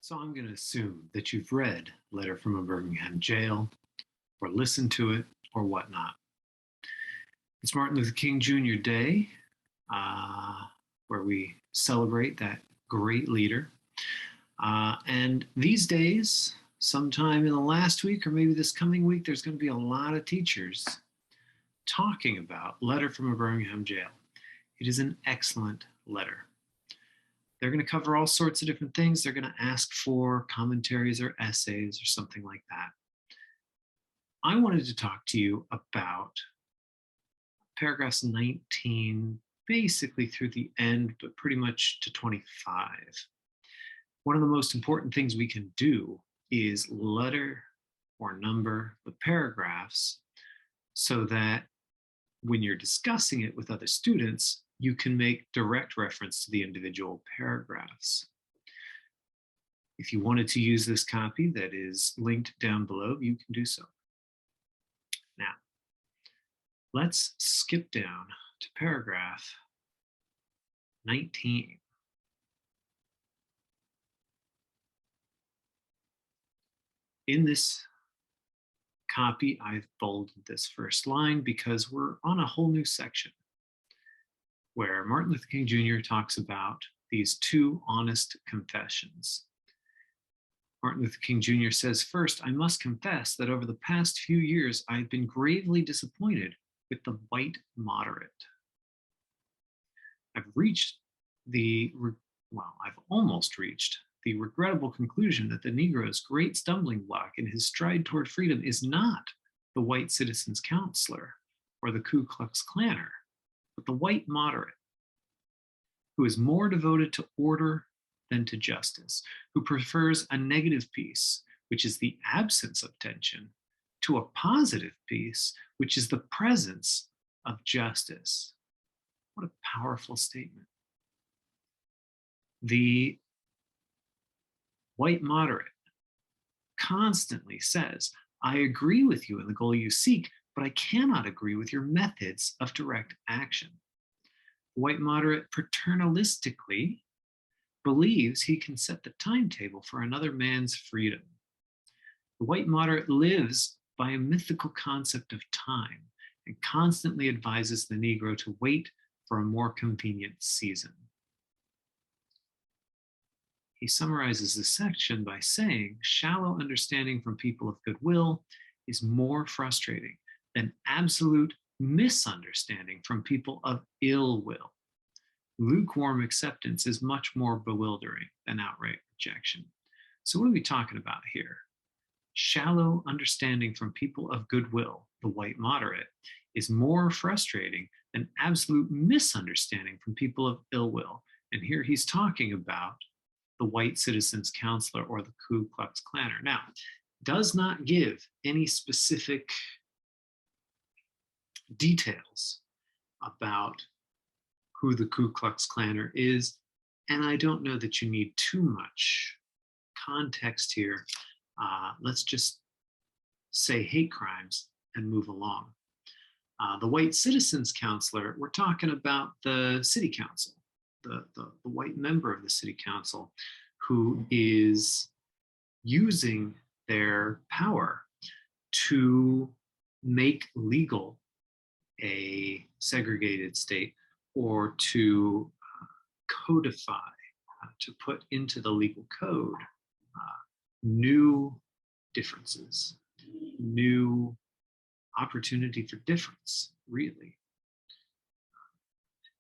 So I'm going to assume that you've read Letter from a Birmingham Jail or listened to it or whatnot. It's Martin Luther King Jr. Day, where we celebrate that great leader. And these days, sometime in the last week or maybe this coming week, there's going to be a lot of teachers talking about Letter from a Birmingham Jail. It is an excellent letter. They're going to cover all sorts of different things. They're going to ask for commentaries or essays or something like that. I wanted to talk to you about paragraphs 19, basically through the end, but pretty much to 25. One of the most important things we can do is letter or number the paragraphs so that when you're discussing it with other students, you can make direct reference to the individual paragraphs. If you wanted to use this copy that is linked down below, you can do so. Now, let's skip down to paragraph 19. In this copy, I've bolded this first line because we're on a whole new section where Martin Luther King Jr. talks about these two honest confessions. Martin Luther King Jr. says, "First, I must confess that over the past few years, I've been gravely disappointed with the white moderate. I've almost reached the regrettable conclusion that the Negro's great stumbling block in his stride toward freedom is not the white citizens' counselor or the Ku Klux Klanner, but the white moderate, who is more devoted to order than to justice, who prefers a negative peace, which is the absence of tension, to a positive peace, which is the presence of justice." What a powerful statement. The white moderate constantly says, "I agree with you in the goal you seek, but I cannot agree with your methods of direct action." The white moderate paternalistically believes he can set the timetable for another man's freedom. The white moderate lives by a mythical concept of time and constantly advises the Negro to wait for a more convenient season. He summarizes this section by saying, "Shallow understanding from people of goodwill is more frustrating than absolute misunderstanding from people of ill will. Lukewarm acceptance is much more bewildering than outright rejection." So what are we talking about here? Shallow understanding from people of goodwill, the white moderate, is more frustrating than absolute misunderstanding from people of ill will. And here he's talking about the white citizens' counselor or the Ku Klux Klanner. Now, does not give any specific details about who the Ku Klux Klanner is, and I don't know that you need too much context here. Let's just say hate crimes and move along. The white citizens counselor, we're talking about the city council, the white member of the city council who is using their power to make legal a segregated state or to codify, to put into the legal code new differences, new opportunity for difference, really.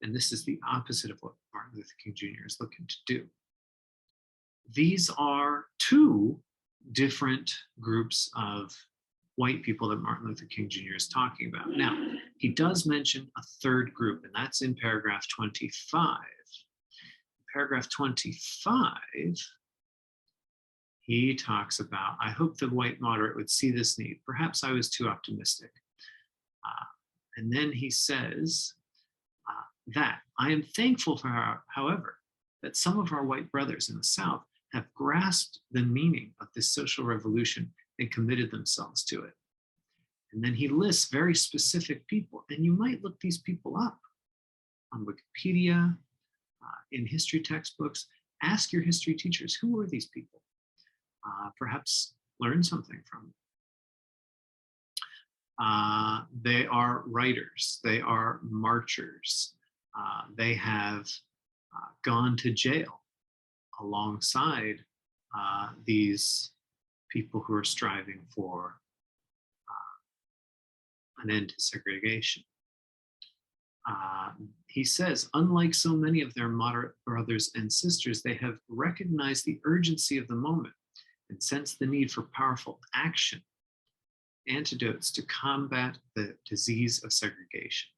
And this is the opposite of what Martin Luther King Jr. is looking to do. These are two different groups of white people that Martin Luther King Jr. is talking about. Now, he does mention a third group, and that's in paragraph 25. Paragraph 25, he talks about, "I hope the white moderate would see this need. Perhaps I was too optimistic." And then he says that, "I am thankful for, however, that some of our white brothers in the South have grasped the meaning of this social revolution and committed themselves to it." And then he lists very specific people, and you might look these people up on Wikipedia, in history textbooks. Ask your history teachers, who were these people? perhaps learn something from it. They are writers, they are marchers, they have gone to jail alongside these people who are striving for an end to segregation. He says, unlike so many of their moderate brothers and sisters, they have recognized the urgency of the moment and sensed the need for powerful action, antidotes to combat the disease of segregation.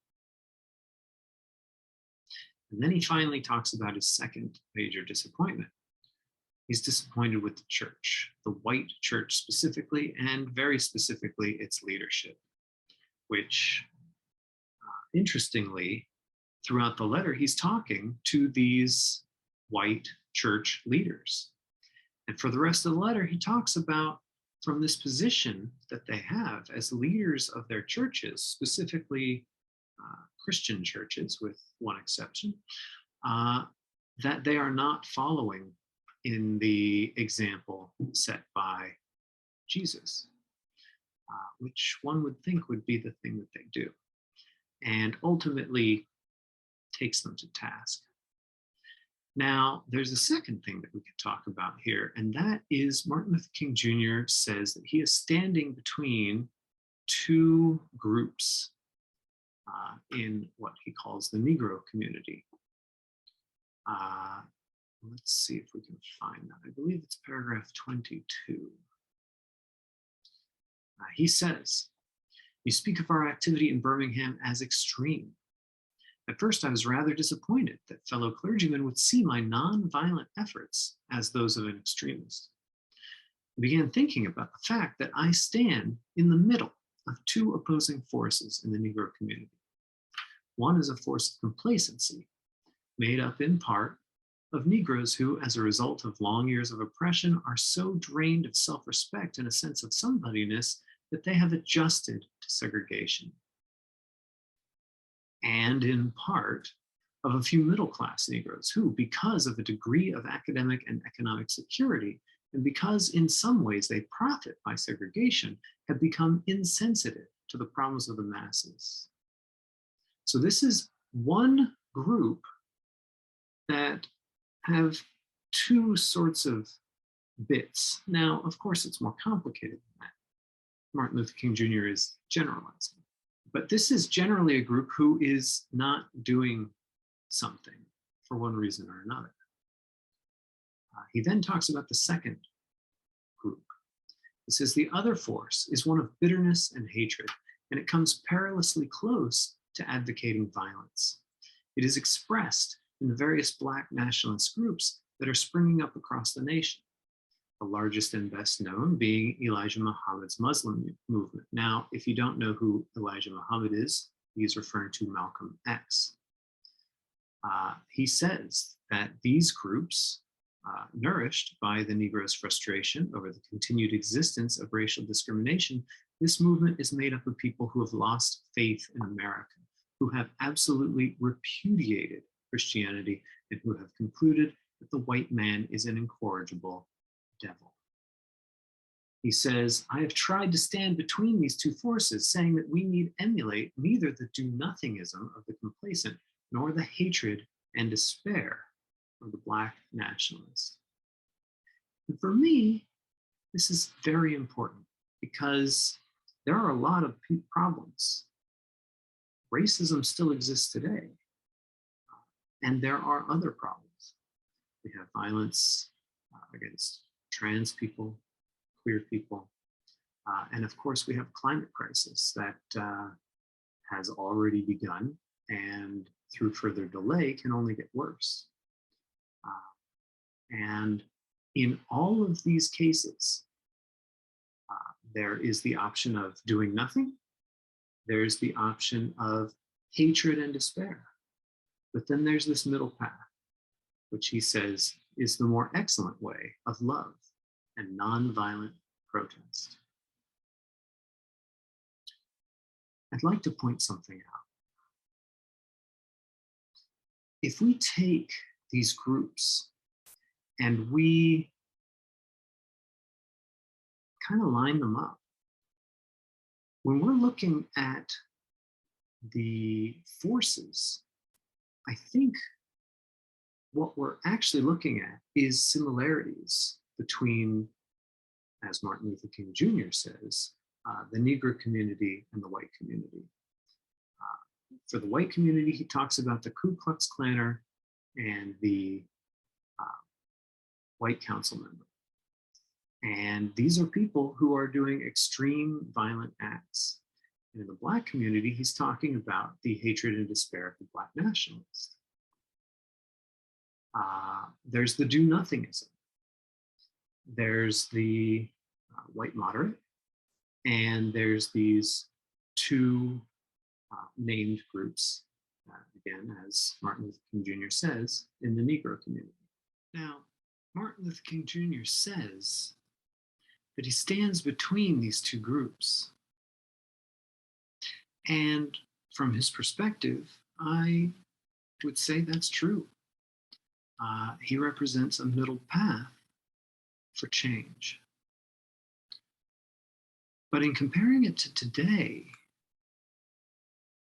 And then he finally talks about his second major disappointment. He's disappointed with the church, the white church specifically, and very specifically its leadership, which, interestingly, throughout the letter, he's talking to these white church leaders. And for the rest of the letter, he talks about, from this position that they have as leaders of their churches, specifically Christian churches, with one exception, that they are not following in the example set by Jesus, which one would think would be the thing that they do, and ultimately takes them to task. Now, there's a second thing that we could talk about here, and that is Martin Luther King Jr. says that he is standing between two groups in what he calls the Negro community. Let's see if we can find that. I believe it's paragraph 22. He says, "You speak of our activity in Birmingham as extreme. At first, I was rather disappointed that fellow clergymen would see my nonviolent efforts as those of an extremist. I began thinking about the fact that I stand in the middle of two opposing forces in the Negro community. One is a force of complacency, made up in part of Negroes who, as a result of long years of oppression, are so drained of self-respect and a sense of somebodyness that they have adjusted to segregation. And in part of a few middle-class Negroes who, because of a degree of academic and economic security, and because in some ways they profit by segregation, have become insensitive to the problems of the masses." So this is one group that have two sorts of bits. Now, of course, it's more complicated than that. Martin Luther King Jr. is generalizing. But this is generally a group who is not doing something for one reason or another. He then talks about the second group. He says the other force is one of bitterness and hatred, and it comes perilously close to advocating violence. It is expressed in the various Black nationalist groups that are springing up across the nation, the largest and best known being Elijah Muhammad's Muslim movement. Now, if you don't know who Elijah Muhammad is, he's referring to Malcolm X. He says that these groups, nourished by the Negro's frustration over the continued existence of racial discrimination, this movement is made up of people who have lost faith in America, who have absolutely repudiated Christianity, and who have concluded that the white man is an incorrigible devil. He says, "I have tried to stand between these two forces, saying that we need emulate neither the do-nothingism of the complacent nor the hatred and despair of the Black nationalist." And for me, this is very important because there are a lot of problems. Racism still exists today, and there are other problems. We have violence against trans people, queer people, and of course we have a climate crisis that has already begun and through further delay can only get worse. And in all of these cases, there is the option of doing nothing. There's the option of hatred and despair. But then there's this middle path, which he says is the more excellent way of love and nonviolent protest. I'd like to point something out. If we take these groups and we kind of line them up. When we're looking at the forces, I think what we're actually looking at is similarities between, as Martin Luther King Jr. says, the Negro community and the white community. For the white community, he talks about the Ku Klux Klaner and the white council member. And these are people who are doing extreme violent acts. And in the Black community, he's talking about the hatred and despair of the Black nationalists. There's the do-nothingism. There's the white moderate, and there's these two named groups, again, as Martin Luther King Jr. says, in the Negro community. Now, Martin Luther King Jr. says that he stands between these two groups. And from his perspective, I would say that's true. He represents a middle path for change. But in comparing it to today,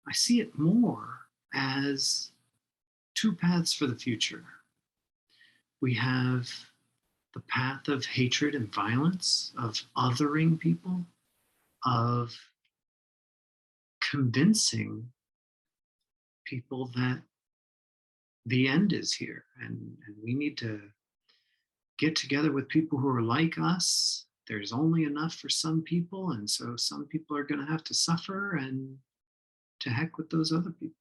I see it more as two paths for the future. We have the path of hatred and violence, of othering people, of convincing people that the end is here and we need to get together with people who are like us. There's only enough for some people, and so some people are going to have to suffer, and to heck with those other people.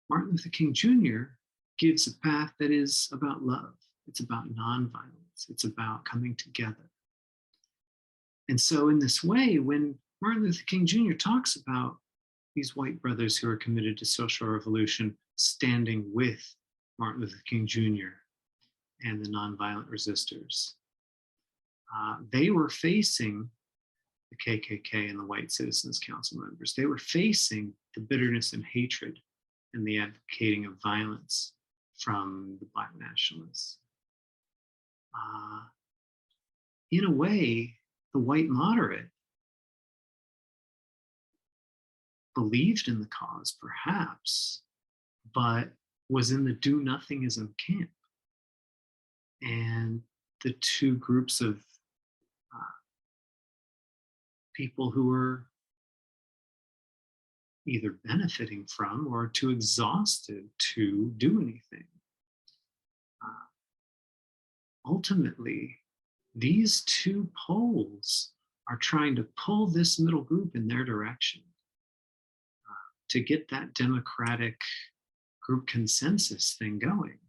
Martin Luther King Jr. gives a path that is about love. It's about nonviolence. It's about coming together. And so in this way, when Martin Luther King Jr. talks about these white brothers who are committed to social revolution standing with Martin Luther King Jr. and the nonviolent resistors, they were facing the KKK and the White Citizens Council members. They were facing the bitterness and hatred and the advocating of violence from the Black nationalists. In a way, the white moderate believed in the cause, perhaps, but was in the do-nothingism camp. And the two groups of people who were either benefiting from or too exhausted to do anything. Ultimately, these two poles are trying to pull this middle group in their direction to get that democratic group consensus thing going.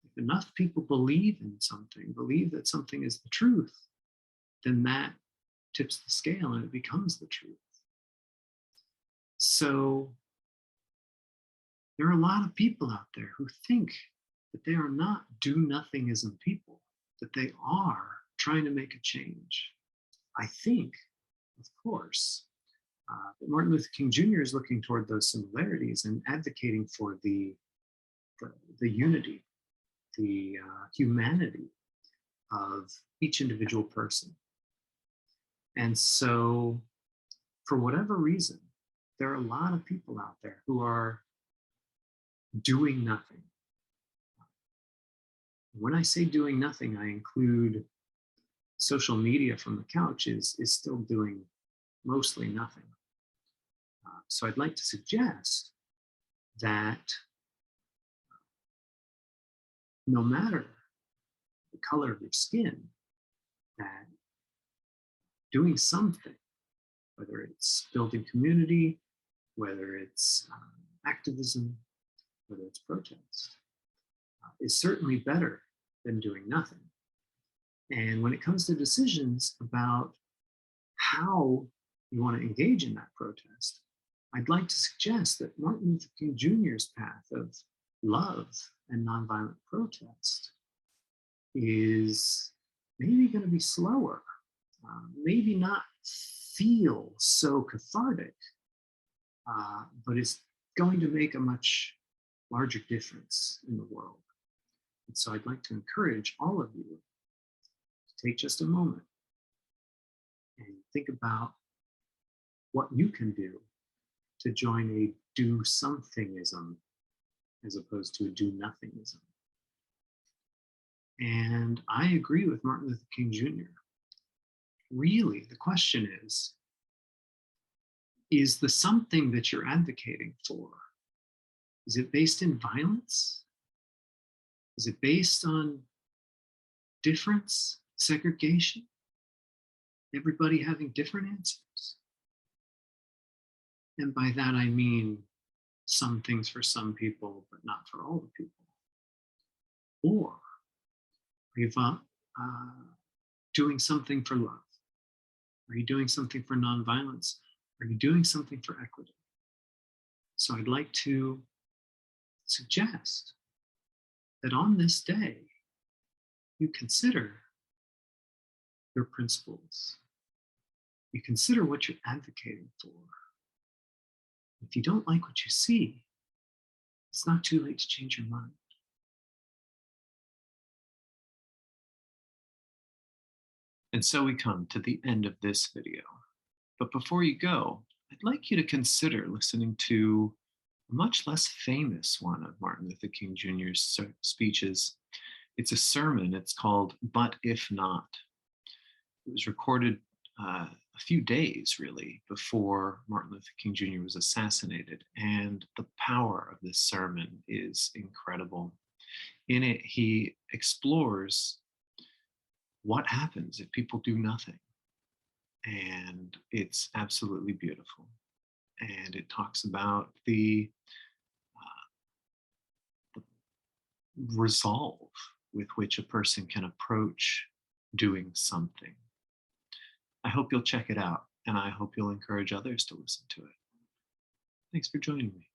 If enough people believe in something, believe that something is the truth, then that tips the scale and it becomes the truth. So there are a lot of people out there who think that they are not do-nothingism people, that they are trying to make a change. I think, of course, that Martin Luther King Jr. is looking toward those similarities and advocating for the unity, the humanity of each individual person. And so, for whatever reason, there are a lot of people out there who are doing nothing. When I say doing nothing, I include social media from the couch is still doing mostly nothing. So I'd like to suggest that no matter the color of your skin, that doing something, whether it's building community, whether it's activism, whether it's protest, is certainly better than doing nothing. And when it comes to decisions about how you want to engage in that protest, I'd like to suggest that Martin Luther King Jr.'s path of love and nonviolent protest is maybe going to be slower, maybe not feel so cathartic, but it's going to make a much larger difference in the world. And so I'd like to encourage all of you to take just a moment think about what you can do to join a do somethingism as opposed to a do nothingism. And I agree with Martin Luther King Jr. Really, the question is the something that you're advocating for, is it based in violence? Is it based on difference, segregation, everybody having different answers? And by that I mean some things for some people, but not for all the people. Or are you doing something for love? Are you doing something for nonviolence? Are you doing something for equity? So I'd like to suggest that on this day, you consider your principles. You consider what you're advocating for. If you don't like what you see, it's not too late to change your mind. And so we come to the end of this video. But before you go, I'd like you to consider listening to a much less famous one of Martin Luther King Jr.'s speeches. It's a sermon. It's called But If Not. It was recorded a few days, really, before Martin Luther King Jr. was assassinated. And the power of this sermon is incredible. In it, he explores what happens if people do nothing. And it's absolutely beautiful. And it talks about the resolve with which a person can approach doing something. I hope you'll check it out, and I hope you'll encourage others to listen to it. Thanks for joining me.